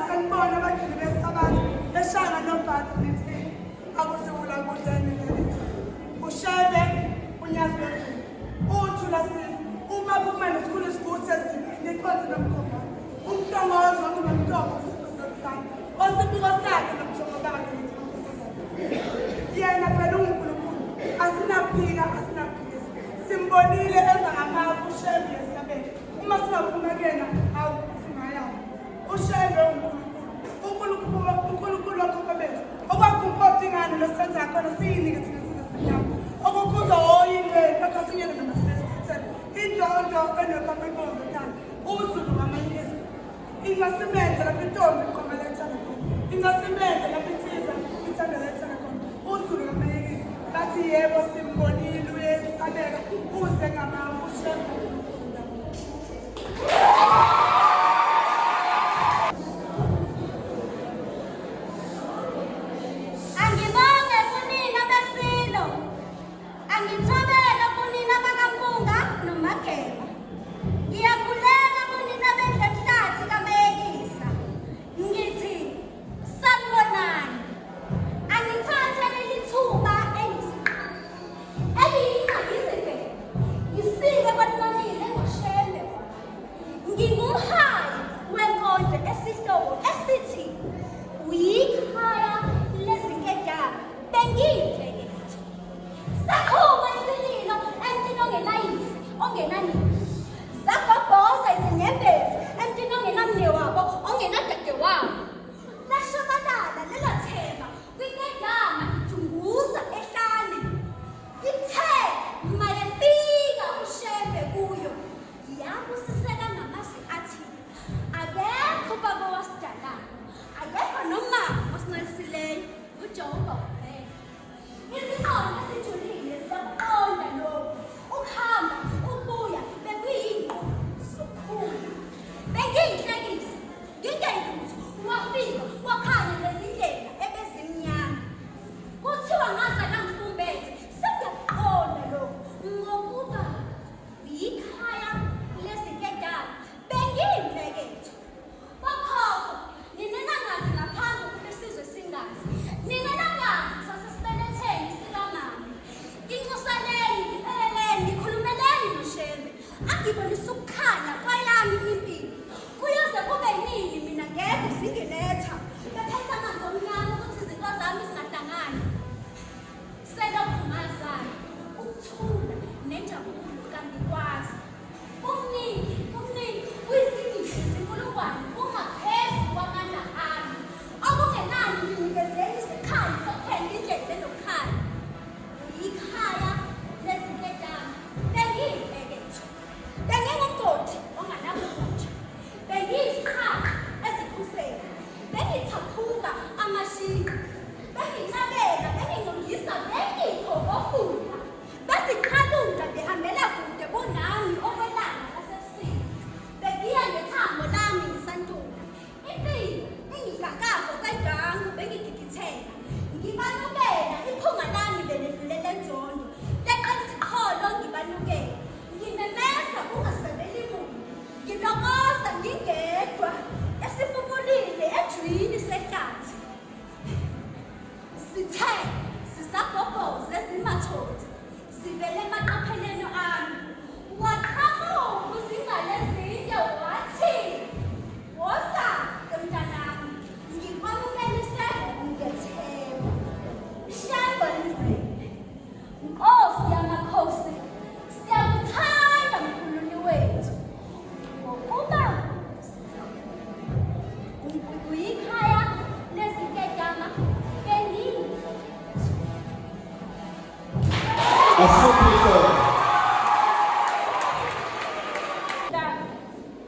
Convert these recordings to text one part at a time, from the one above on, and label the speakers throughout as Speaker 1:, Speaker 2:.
Speaker 1: Sanibona abagili besabathi beshanga nobhathi nithi akusiwula kudleni ngiyasiza. Uma phuma nesikhulu esivuthe neqonze nomkhomba. Umntongozo kunomntomo kusifana. Osipho sakhe nomthombo bakhe. Yena phela uNkulunkulu. Asinaphika, asinaphikisa. Simbonile eza ngamafu uShembe esabeni. Uma singaphuma kuyena awu singayana. UShembe uNkulunkulu wakhokho bethu. Okwakumpoti ngani lesenza khona siyinike thina sizwe sinyama. Okukhuzwa oyingweni phakathi nyene namasesithele. Indondo enokaphenkozo thana. Uzulu ngamanyezi. Ingasimende lapho intombi iqomeletha khona. Ingasimende lapho insizwa ithandeletha khona. Uzulu ngamanyezi. Bathi yebo simbonile uyesabeka uze ngamafu uShembe.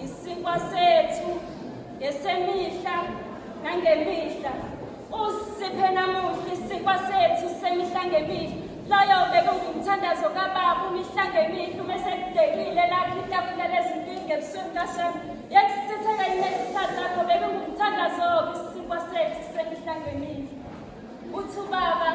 Speaker 2: Isinkwa sethu esemihla nangemihla usiphe namuhla isinkwa sethu semihla ngemihla loyo bekungumthandazo kababa umihla ngemihla umesekudekile lapho itafula lezinkinga ebusweni kaShembe yekusitheka inesithathu lakho bekungumthandazo isinkwa sethu semihla ngemihla uthi ubaba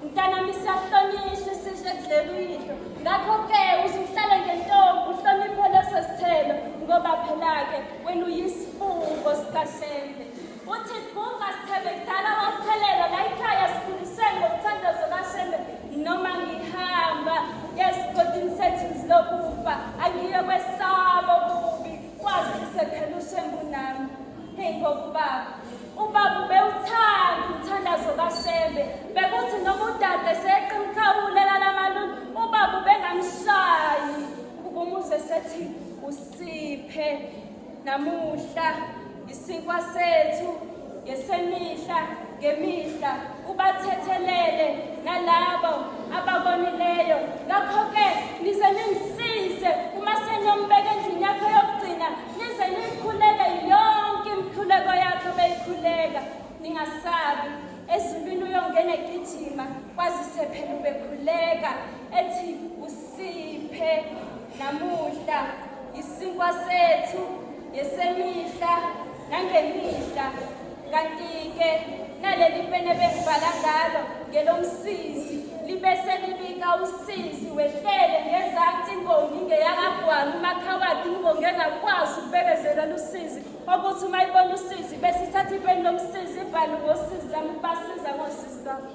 Speaker 2: mntanami siyahlonishwa sidle kudlela uyihlo ngakho-ke uzuhlale ngentombi uhloniphe leso sithelo ngoba phela-ke wena uyisibuko sikaShembe uthi bunga sithebe kudala waphelela la ekhaya sifundiswe ngomthandazo kaShembe noma ngihamba esigodini sethu lokufa namuhla isinkwa sethu yesemihla ngemihla ubathethelele nalabo ababonileyo ngakho-ke nize ningisize uma seniyombeka endlini yakho yokugcina nize niyikhuleke yonke imikhuleko yakho beyikhuleka ningasabi ezulwini uyongena egijima kwazise phela ubekhuleka ethi usiphe namuhla isinkwa sethu yesemihla nangemihla kanti-ke naleli pene bengibhala ngalo ngelomsizi libe selibika usizi wehlele ngezansi imbongi ngeyakagwami umakhawadi imbongi engakwazi ukubekezelela usizi ukuthi uma ibona usizi bese ithatha ipeni lomsizi ibhale ngosizi zami basiza ngosizi zami